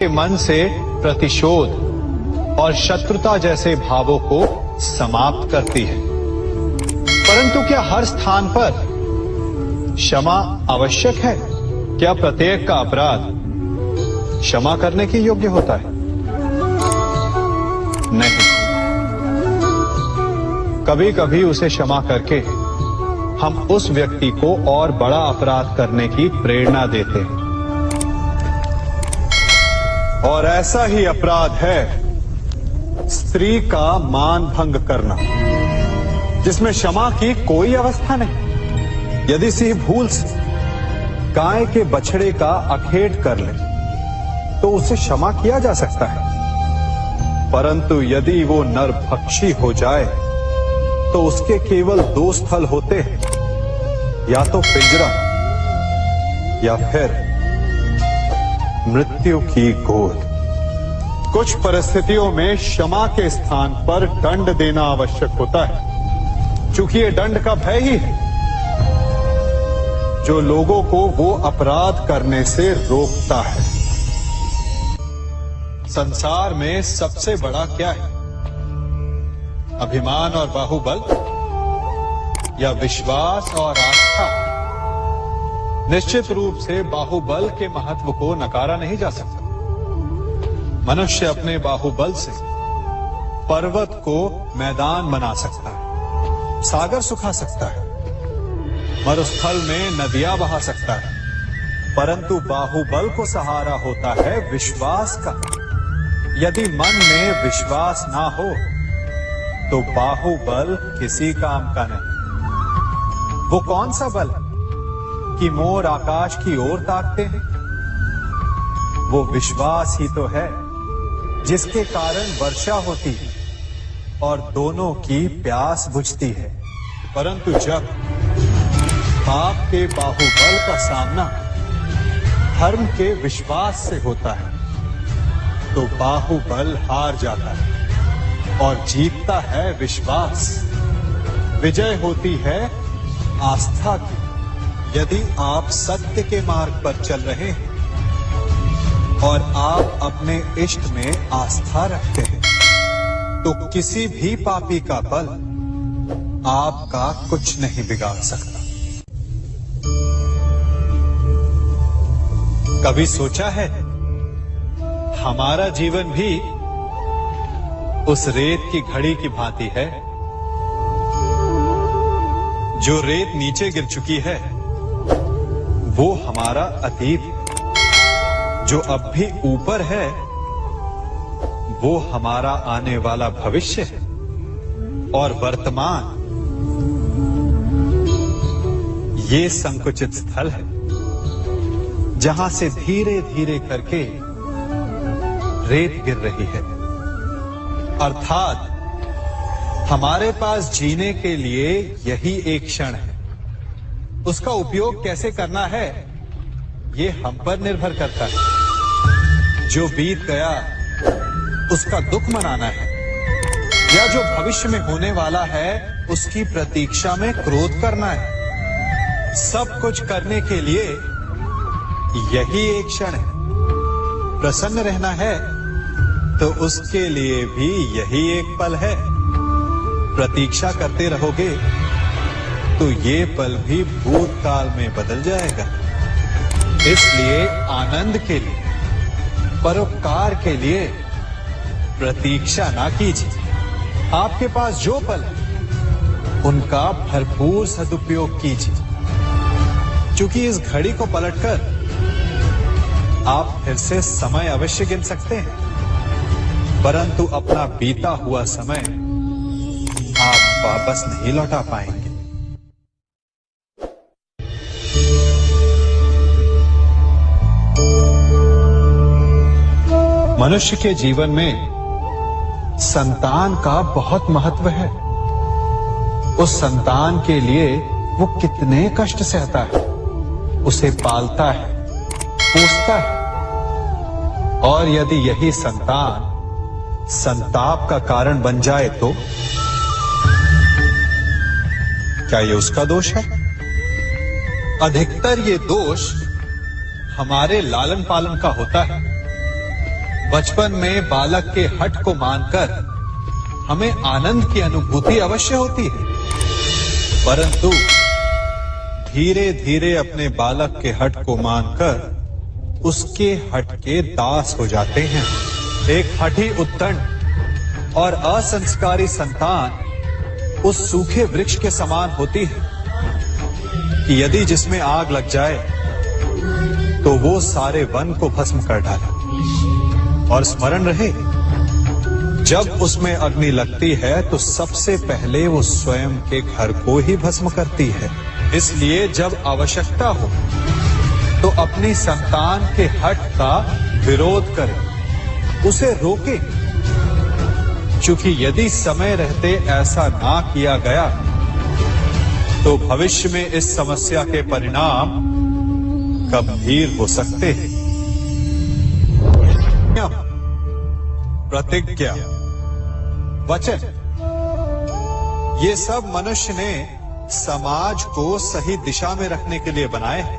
के मन से प्रतिशोध और शत्रुता जैसे भावों को समाप्त करती है। परंतु क्या हर स्थान पर क्षमा आवश्यक है? क्या प्रत्येक का अपराध क्षमा करने के योग्य होता है? नहीं। कभी कभी उसे क्षमा करके हम उस व्यक्ति को और बड़ा अपराध करने की प्रेरणा देते हैं। और ऐसा ही अपराध है स्त्री का मान भंग करना, जिसमें क्षमा की कोई अवस्था नहीं। यदि सिंह भूल से गाय के बछड़े का अखेट कर ले तो उसे क्षमा किया जा सकता है, परंतु यदि वो नरभक्षी हो जाए तो उसके केवल दो स्थल होते हैं, या तो पिंजरा या फिर मृत्यु की गोद। कुछ परिस्थितियों में क्षमा के स्थान पर दंड देना आवश्यक होता है, क्योंकि ये दंड का भय ही है जो लोगों को वो अपराध करने से रोकता है। संसार में सबसे बड़ा क्या है? अभिमान और बाहुबल या विश्वास और आस्था? निश्चित रूप से बाहुबल के महत्व को नकारा नहीं जा सकता। मनुष्य अपने बाहुबल से पर्वत को मैदान बना सकता है, सागर सुखा सकता है, मरुस्थल में नदियां बहा सकता है, परंतु बाहुबल को सहारा होता है विश्वास का। यदि मन में विश्वास ना हो तो बाहुबल किसी काम का नहीं। वो कौन सा बल है कि मोर आकाश की ओर ताकते हैं? वो विश्वास ही तो है जिसके कारण वर्षा होती है और दोनों की प्यास बुझती है। परंतु जब पाप के बाहुबल का सामना धर्म के विश्वास से होता है तो बाहुबल हार जाता है और जीतता है विश्वास। विजय होती है आस्था की। यदि आप सत्य के मार्ग पर चल रहे हैं और आप अपने इष्ट में आस्था रखते हैं तो किसी भी पापी का बल आपका कुछ नहीं बिगाड़ सकता। कभी सोचा है हमारा जीवन भी उस रेत की घड़ी की भांति है? जो रेत नीचे गिर चुकी है वो हमारा अतीत है, जो अब भी ऊपर है वो हमारा आने वाला भविष्य है, और वर्तमान ये संकुचित स्थल है जहां से धीरे धीरे करके रेत गिर रही है। अर्थात हमारे पास जीने के लिए यही एक क्षण है। उसका उपयोग कैसे करना है ये हम पर निर्भर करता है। जो बीत गया उसका दुख मनाना है, या जो भविष्य में होने वाला है उसकी प्रतीक्षा में क्रोध करना है। सब कुछ करने के लिए यही एक क्षण है। प्रसन्न रहना है तो उसके लिए भी यही एक पल है। प्रतीक्षा करते रहोगे तो ये पल भी भूतकाल में बदल जाएगा। इसलिए आनंद के लिए, परोपकार के लिए प्रतीक्षा ना कीजिए। आपके पास जो पल है उनका भरपूर सदुपयोग कीजिए, क्योंकि इस घड़ी को पलटकर आप फिर से समय अवश्य गिन सकते हैं, परंतु अपना बीता हुआ समय आप वापस नहीं लौटा पाएंगे। मनुष्य के जीवन में संतान का बहुत महत्व है। उस संतान के लिए वो कितने कष्ट सहता है, उसे पालता है, पोसता है, और यदि यही संतान संताप का कारण बन जाए तो क्या ये उसका दोष है? अधिकतर ये दोष हमारे लालन पालन का होता है। बचपन में बालक के हठ को मानकर हमें आनंद की अनुभूति अवश्य होती है, परंतु धीरे धीरे अपने बालक के हठ को मानकर उसके हठ के दास हो जाते हैं। एक हठी उत्तंड और असंस्कारी संतान उस सूखे वृक्ष के समान होती है कि यदि जिसमें आग लग जाए तो वो सारे वन को भस्म कर डाले। और स्मरण रहे, जब उसमें अग्नि लगती है तो सबसे पहले वो स्वयं के घर को ही भस्म करती है। इसलिए जब आवश्यकता हो तो अपनी संतान के हठ का विरोध करें, उसे रोके, क्योंकि यदि समय रहते ऐसा ना किया गया तो भविष्य में इस समस्या के परिणाम गंभीर हो सकते हैं। प्रतिज्ञा, वचन, ये सब मनुष्य ने समाज को सही दिशा में रखने के लिए बनाए हैं।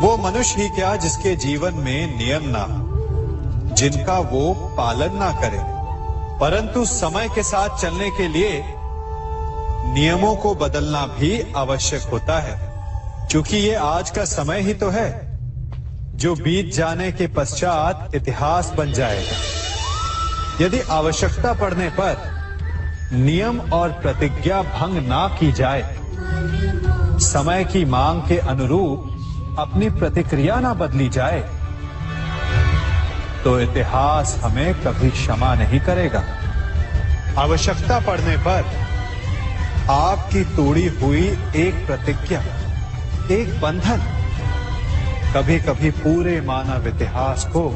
वो मनुष्य ही क्या जिसके जीवन में नियम ना हो, जिनका वो पालन ना करे, परंतु समय के साथ चलने के लिए नियमों को बदलना भी आवश्यक होता है, क्योंकि ये आज का समय ही तो है जो बीत जाने के पश्चात इतिहास बन जाएगा। यदि आवश्यकता पड़ने पर नियम और प्रतिज्ञा भंग ना की जाए, समय की मांग के अनुरूप अपनी प्रतिक्रिया ना बदली जाए, तो इतिहास हमें कभी क्षमा नहीं करेगा। आवश्यकता पड़ने पर आपकी तोड़ी हुई एक प्रतिज्ञा, एक बंधन कभी कभी पूरे मानव इतिहास को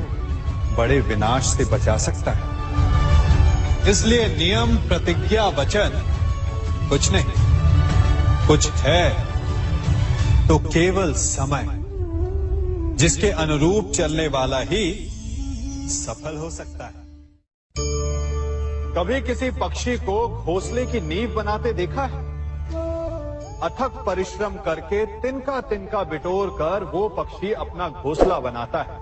बड़े विनाश से बचा सकता है। इसलिए नियम, प्रतिज्ञा, वचन कुछ नहीं, कुछ है तो केवल समय, जिसके अनुरूप चलने वाला ही सफल हो सकता है। कभी किसी पक्षी को घोंसले की नींव बनाते देखा है? अथक परिश्रम करके तिनका तिनका बिटोर कर वो पक्षी अपना घोंसला बनाता है,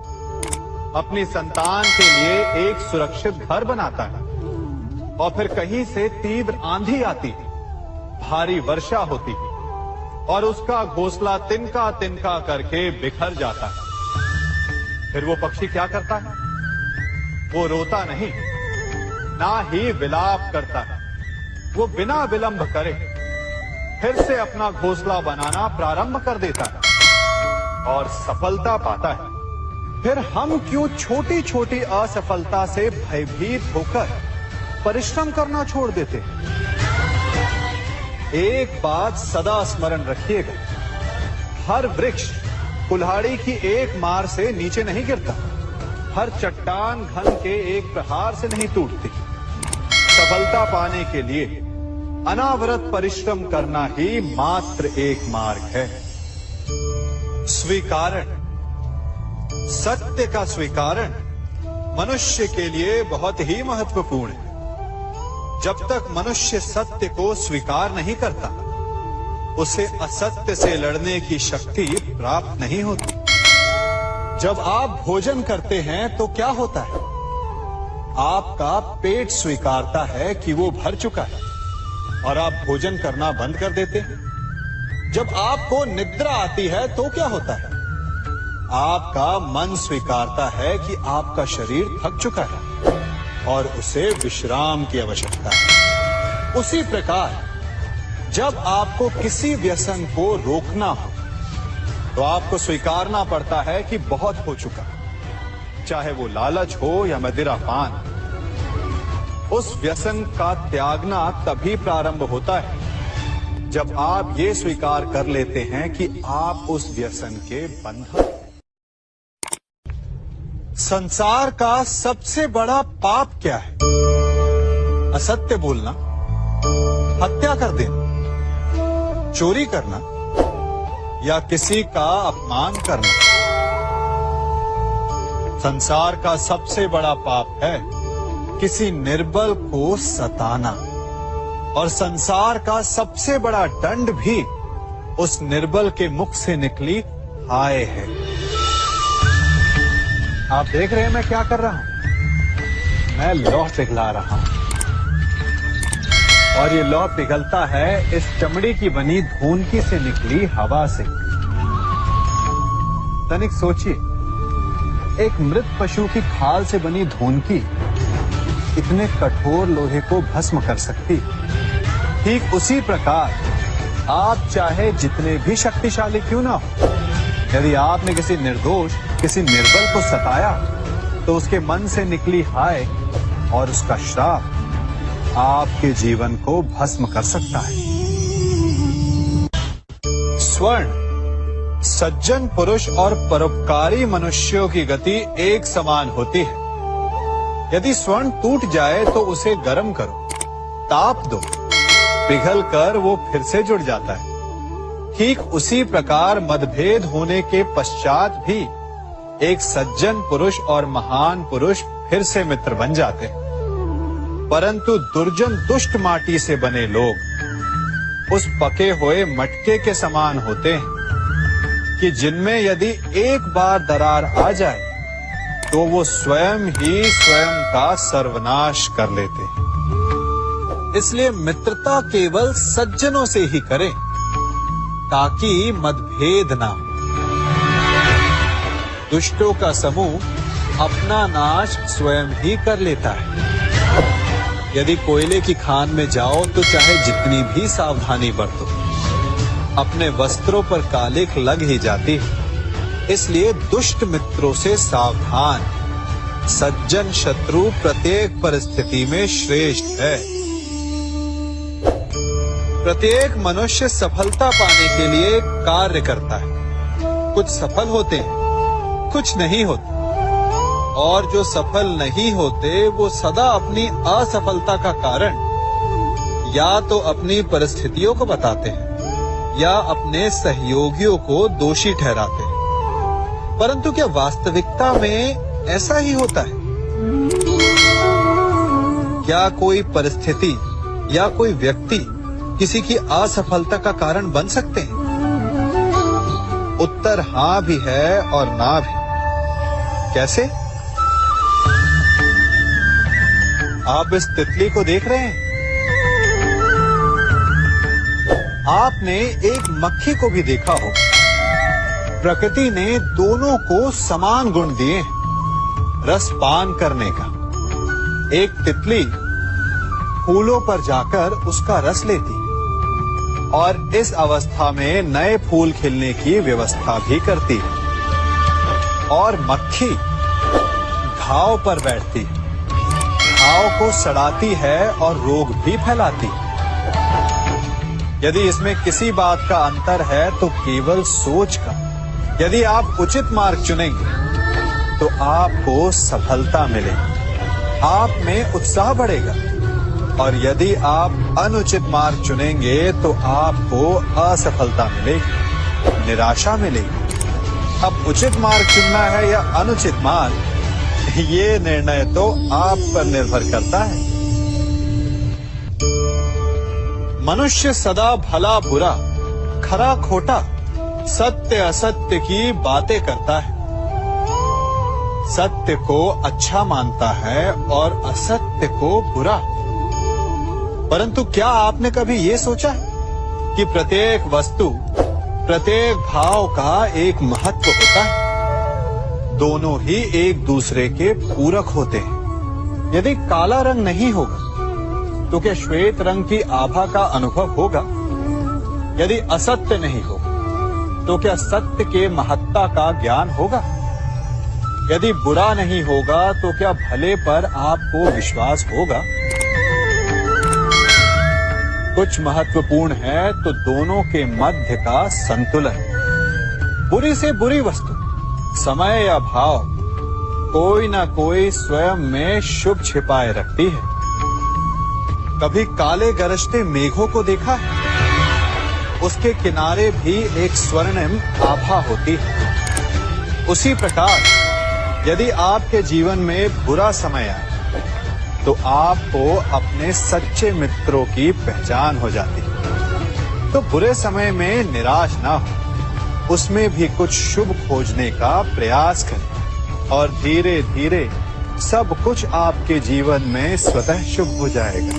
अपनी संतान के लिए एक सुरक्षित घर बनाता है। और फिर कहीं से तीव्र आंधी आती है, भारी वर्षा होती है और उसका घोंसला तिनका तिनका करके बिखर जाता है। फिर वो पक्षी क्या करता है? वो रोता नहीं, ना ही विलाप करता है, वो बिना विलंब करे फिर से अपना घोंसला बनाना प्रारंभ कर देता है और सफलता पाता है। फिर हम क्यों छोटी छोटी असफलता से भयभीत होकर परिश्रम करना छोड़ देते? एक बात सदा स्मरण रखिएगा, हर वृक्ष कुल्हाड़ी की एक मार से नीचे नहीं गिरता, हर चट्टान घन के एक प्रहार से नहीं टूटती। सफलता पाने के लिए अनावरत परिश्रम करना ही मात्र एक मार्ग है। स्वीकारण, सत्य का स्वीकारण मनुष्य के लिए बहुत ही महत्वपूर्ण है। जब तक मनुष्य सत्य को स्वीकार नहीं करता, उसे असत्य से लड़ने की शक्ति प्राप्त नहीं होती। जब आप भोजन करते हैं तो क्या होता है? आपका पेट स्वीकारता है कि वो भर चुका है और आप भोजन करना बंद कर देते हैं। जब आपको निद्रा आती है तो क्या होता है? आपका मन स्वीकारता है कि आपका शरीर थक चुका है और उसे विश्राम की आवश्यकता है। उसी प्रकार जब आपको किसी व्यसन को रोकना हो तो आपको स्वीकारना पड़ता है कि बहुत हो चुका, चाहे वो लालच हो या मदिरापान। उस व्यसन का त्यागना तभी प्रारंभ होता है जब आप ये स्वीकार कर लेते हैं कि आप उस व्यसन के बंधन। संसार का सबसे बड़ा पाप क्या है? असत्य बोलना, हत्या कर देना, चोरी करना या किसी का अपमान करना। संसार का सबसे बड़ा पाप है किसी निर्बल को सताना, और संसार का सबसे बड़ा दंड भी उस निर्बल के मुख से निकली हाय है। आप देख रहे हैं मैं क्या कर रहा हूं? मैं लौह पिघला रहा हूं और ये लौह पिघलता है इस चमड़ी की बनी धूनकी से निकली हवा से। तनिक सोचिए, एक मृत पशु की खाल से बनी धूनकी इतने कठोर लोहे को भस्म कर सकती। ठीक उसी प्रकार आप चाहे जितने भी शक्तिशाली क्यों ना हो, यदि आपने किसी निर्दोष, किसी निर्बल को सताया तो उसके मन से निकली हाय और उसका श्राप आपके जीवन को भस्म कर सकता है। स्वर्ण सज्जन पुरुष और परोपकारी मनुष्यों की गति एक समान होती है। यदि स्वर्ण टूट जाए तो उसे गर्म करो, ताप दो, पिघल कर वो फिर से जुड़ जाता है। ठीक उसी प्रकार मतभेद होने के पश्चात भी एक सज्जन पुरुष और महान पुरुष फिर से मित्र बन जाते हैं। परंतु दुर्जन दुष्ट माटी से बने लोग उस पके हुए मटके के समान होते हैं कि जिनमें यदि एक बार दरार आ जाए तो वो स्वयं ही स्वयं का सर्वनाश कर लेते हैं। इसलिए मित्रता केवल सज्जनों से ही करें ताकि मतभेद ना हो। दुष्टों का समूह अपना नाश स्वयं ही कर लेता है। यदि कोयले की खान में जाओ तो चाहे जितनी भी सावधानी बरतो, अपने वस्त्रों पर कालिख लग ही जाती है। इसलिए दुष्ट मित्रों से सावधान। सज्जन शत्रु प्रत्येक परिस्थिति में श्रेष्ठ है। प्रत्येक मनुष्य सफलता पाने के लिए कार्य करता है। कुछ सफल होते हैं, कुछ नहीं होते, और जो सफल नहीं होते वो सदा अपनी असफलता का कारण या तो अपनी परिस्थितियों को बताते हैं या अपने सहयोगियों को दोषी ठहराते हैं। परंतु क्या वास्तविकता में ऐसा ही होता है? क्या कोई परिस्थिति या कोई व्यक्ति किसी की असफलता का कारण बन सकते हैं? उत्तर हां भी है और ना भी। कैसे? आप इस तितली को देख रहे हैं? आपने एक मक्खी को भी देखा हो। प्रकृति ने दोनों को समान गुण दिए हैं रस पान करने का। एक तितली फूलों पर जाकर उसका रस लेती और इस अवस्था में नए फूल खिलने की व्यवस्था भी करती है। और मक्खी घाव पर बैठती है, घाव को सड़ाती है और रोग भी फैलाती है। यदि इसमें किसी बात का अंतर है तो केवल सोच का। यदि आप उचित मार्ग चुनेंगे तो आपको सफलता मिलेगी, आप में उत्साह बढ़ेगा। और यदि आप अनुचित मार्ग चुनेंगे तो आपको असफलता मिलेगी, निराशा मिलेगी। अब उचित मार्ग चुनना है या अनुचित मार्ग, ये निर्णय तो आप पर निर्भर करता है। मनुष्य सदा भला बुरा, खरा खोटा, सत्य असत्य की बातें करता है। सत्य को अच्छा मानता है और असत्य को बुरा। परंतु क्या आपने कभी ये सोचा है कि प्रत्येक वस्तु, प्रत्येक भाव का एक महत्व होता है? दोनों ही एक दूसरे के पूरक होते हैं। यदि काला रंग नहीं होगा तो क्या श्वेत रंग की आभा का अनुभव होगा? यदि असत्य नहीं होगा तो क्या सत्य के महत्ता का ज्ञान होगा? यदि बुरा नहीं होगा तो क्या भले पर आपको विश्वास होगा? कुछ महत्वपूर्ण है तो दोनों के मध्य का संतुलन। बुरी से बुरी वस्तु, समय या भाव, कोई ना कोई स्वयं में शुभ छिपाए रखती है। कभी काले गरजते मेघों को देखा है? उसके किनारे भी एक स्वर्णिम आभा होती है। उसी प्रकार यदि आपके जीवन में बुरा समय आए तो आपको अपने सच्चे मित्रों की पहचान हो जाती है। तो बुरे समय में निराश ना हो, उसमें भी कुछ शुभ खोजने का प्रयास करें। और धीरे धीरे सब कुछ आपके जीवन में स्वतः शुभ हो जाएगा।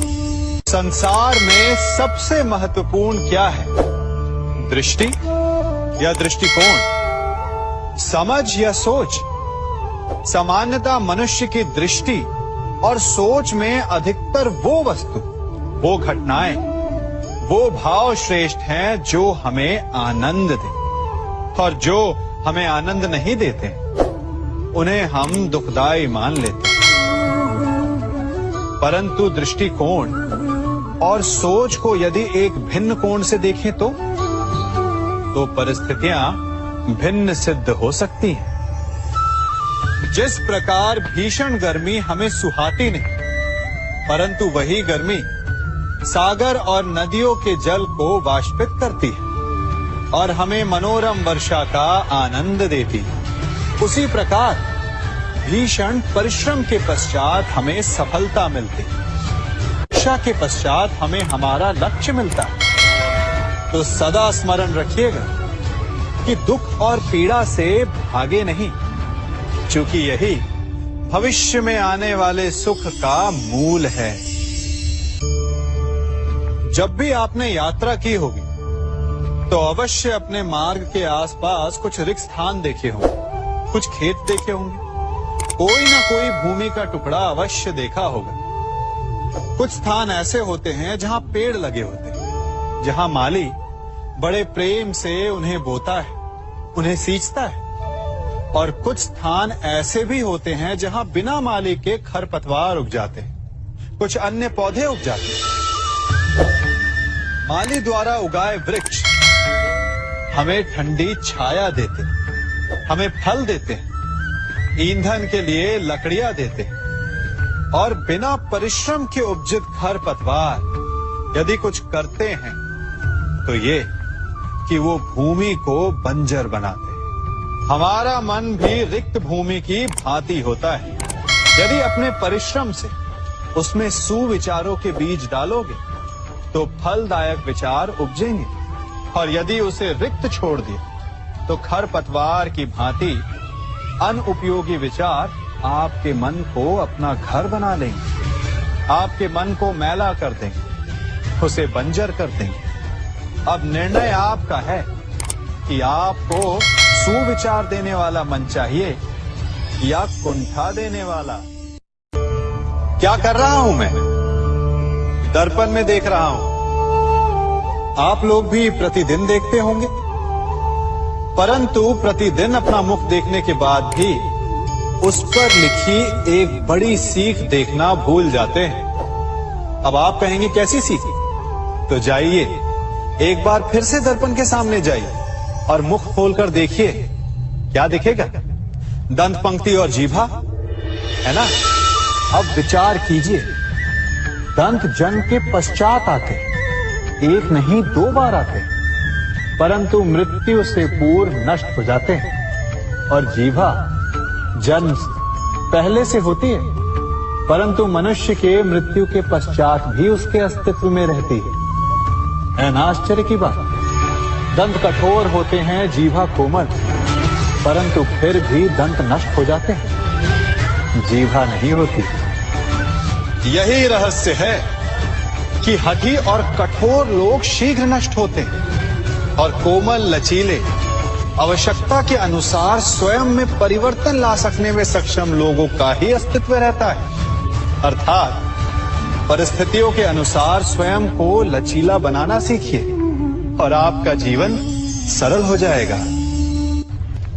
संसार में सबसे महत्वपूर्ण क्या है? दृष्टि या दृष्टिकोण, समझ या सोच? सामान्यतः मनुष्य की दृष्टि और सोच में अधिकतर वो वस्तु, वो घटनाएं, वो भाव श्रेष्ठ हैं जो हमें आनंद दे, और जो हमें आनंद नहीं देते उन्हें हम दुखदाई मान लेते हैं। परंतु दृष्टिकोण और सोच को यदि एक भिन्न कोण से देखें तो परिस्थितियां भिन्न सिद्ध हो सकती हैं। जिस प्रकार भीषण गर्मी हमें सुहाती नहीं, परंतु वही गर्मी सागर और नदियों के जल को वाष्पित करती है और हमें मनोरम वर्षा का आनंद देती है, उसी प्रकार भीषण परिश्रम के पश्चात हमें सफलता मिलती है, वर्षा के पश्चात हमें हमारा लक्ष्य मिलता है। तो सदा स्मरण रखिएगा कि दुख और पीड़ा से भागे नहीं, क्योंकि यही भविष्य में आने वाले सुख का मूल है। जब भी आपने यात्रा की होगी तो अवश्य अपने मार्ग के आसपास कुछ रिक्त स्थान देखे होंगे, कुछ खेत देखे होंगे, कोई ना कोई भूमि का टुकड़ा अवश्य देखा होगा। कुछ स्थान ऐसे होते हैं जहां पेड़ लगे होते हैं, जहां माली बड़े प्रेम से उन्हें बोता है, उन्हें सींचता है, और कुछ स्थान ऐसे भी होते हैं जहां बिना माली के खरपतवार उग जाते हैं, कुछ अन्य पौधे उग जाते हैं। माली द्वारा उगाए वृक्ष हमें ठंडी छाया देते हैं, हमें फल देते हैं, ईंधन के लिए लकड़ियां देते हैं, और बिना परिश्रम के उपजित खरपतवार यदि कुछ करते हैं तो ये कि वो भूमि को बंजर बनाते हैं। हमारा मन भी रिक्त भूमि की भांति होता है। यदि अपने परिश्रम से उसमें सुविचारों के बीज डालोगे तो फलदायक विचार उपजेंगे, और यदि उसे रिक्त छोड़ दिया तो खरपतवार की भांति अनुपयोगी विचार आपके मन को अपना घर बना लेंगे, आपके मन को मैला कर देंगे, उसे बंजर कर देंगे। अब निर्णय आपका है कि आपको सुविचार देने वाला मन चाहिए या कुंठा देने वाला। क्या कर रहा हूं मैं? दर्पण में देख रहा हूं। आप लोग भी प्रतिदिन देखते होंगे, परंतु प्रतिदिन अपना मुख देखने के बाद भी उस पर लिखी एक बड़ी सीख देखना भूल जाते हैं। अब आप कहेंगे कैसी सीख? तो जाइए एक बार फिर से दर्पण के सामने जाइए और मुख खोलकर देखिए, क्या दिखेगा? दंत पंक्ति और जीभा, है ना? अब विचार कीजिए, दंत जन्म के पश्चात आते, एक नहीं 2 बार आते, परंतु मृत्यु से पूर्व नष्ट हो जाते हैं। और जीभा जन्म पहले से होती है, परंतु मनुष्य के मृत्यु के पश्चात भी उसके अस्तित्व में रहती है ना आश्चर्य की बात? दंत कठोर होते हैं, जीभा कोमल, परंतु फिर भी दंत नष्ट हो जाते हैं, जीभा नहीं होती। यही रहस्य है कि हठी और कठोर लोग शीघ्र नष्ट होते हैं, और कोमल लचीले आवश्यकता के अनुसार स्वयं में परिवर्तन ला सकने में सक्षम लोगों का ही अस्तित्व रहता है। अर्थात परिस्थितियों के अनुसार स्वयं को लचीला बनाना सीखिए और आपका जीवन सरल हो जाएगा।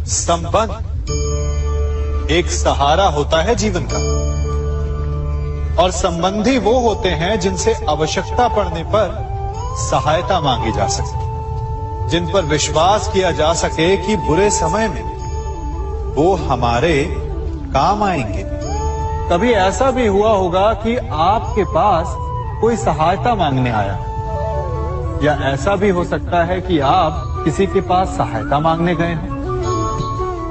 संबंध एक सहारा होता है जीवन का, और संबंधी वो होते हैं जिनसे आवश्यकता पड़ने पर सहायता मांगी जा सके, जिन पर विश्वास किया जा सके कि बुरे समय में वो हमारे काम आएंगे। कभी ऐसा भी हुआ होगा कि आपके पास कोई सहायता मांगने आया, या ऐसा भी हो सकता है कि आप किसी के पास सहायता मांगने गए हैं।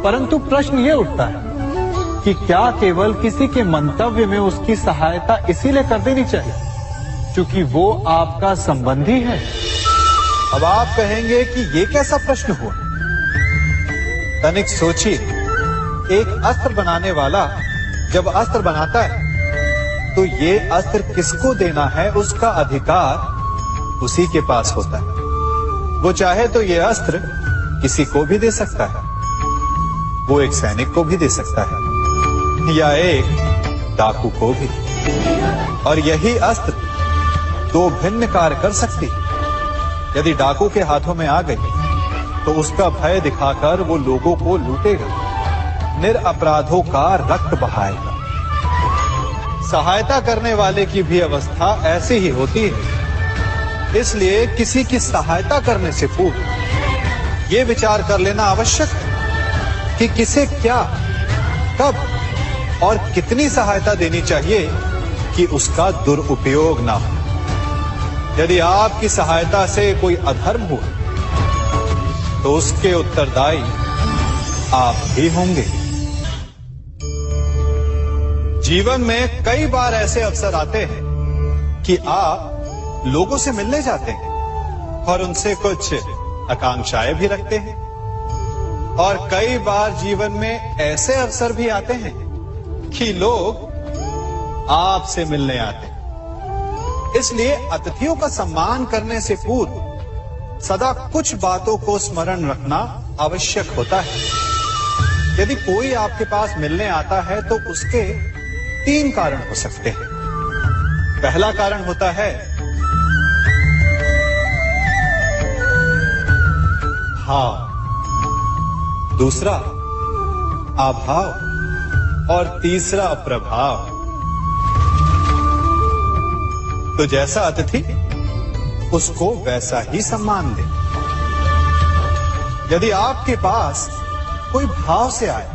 परंतु प्रश्न ये उठता है कि क्या केवल किसी के मंतव्य में उसकी सहायता इसीलिए कर देनी चाहिए क्योंकि वो आपका संबंधी है? अब आप कहेंगे कि ये कैसा प्रश्न हुआ? तनिक सोचिए एक अस्त्र बनाने वाला जब अस्त्र बनाता है तो ये अस्त्र किसको देना है उसका अधिकार उसी के पास होता है। वो चाहे तो ये अस्त्र किसी को भी दे सकता है, वो एक सैनिक को भी दे सकता है या एक डाकू को भी, और यही अस्त्र दो भिन्न कार्य कर सकती है। यदि डाकू के हाथों में आ गई तो उसका भय दिखाकर वो लोगों को लूटेगा, निरपराधों का रक्त बहाएगा। सहायता करने वाले की भी अवस्था ऐसी ही होती है। इसलिए किसी की सहायता करने से पूर्व ये विचार कर लेना आवश्यक है कि किसे क्या, कब और कितनी सहायता देनी चाहिए कि उसका दुरुपयोग ना हो। यदि आपकी सहायता से कोई अधर्म हुआ तो उसके उत्तरदायी आप ही होंगे। जीवन में कई बार ऐसे अवसर आते हैं कि आप लोगों से मिलने जाते हैं और उनसे कुछ आकांक्षाएं भी रखते हैं, और कई बार जीवन में ऐसे अवसर भी आते हैं कि लोग आपसे मिलने आते हैं। इसलिए अतिथियों का सम्मान करने से पूर्व सदा कुछ बातों को स्मरण रखना आवश्यक होता है। यदि कोई आपके पास मिलने आता है तो उसके 3 कारण हो सकते हैं। पहला कारण होता है भाव, दूसरा अभाव और तीसरा प्रभाव। तो जैसा अतिथि उसको वैसा ही सम्मान दे। यदि आपके पास कोई भाव से आए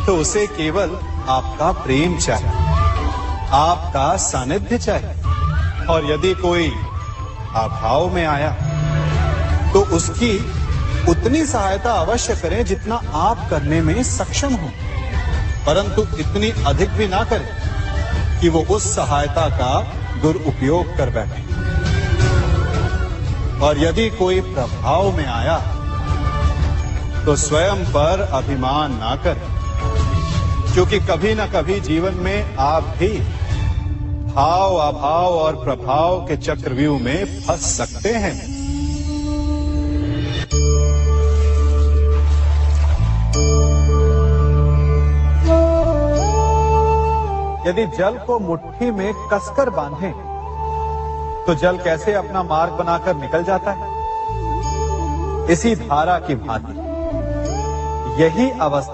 तो उसे केवल आपका प्रेम चाहिए, आपका सानिध्य चाहिए, और यदि कोई अभाव में आया तो उसकी उतनी सहायता अवश्य करें जितना आप करने में सक्षम हो, परंतु इतनी अधिक भी ना करें कि वो उस सहायता का दुरुपयोग कर बैठे। और यदि कोई प्रभाव में आया तो स्वयं पर अभिमान ना करें, क्योंकि कभी ना कभी जीवन में आप भी भाव, अभाव और प्रभाव के चक्रव्यूह में फंस सकते हैं। यदि जल को मुट्ठी में कसकर बांधें तो जल कैसे अपना मार्ग बनाकर निकल जाता है? इसी धारा की भांति यही अवस्था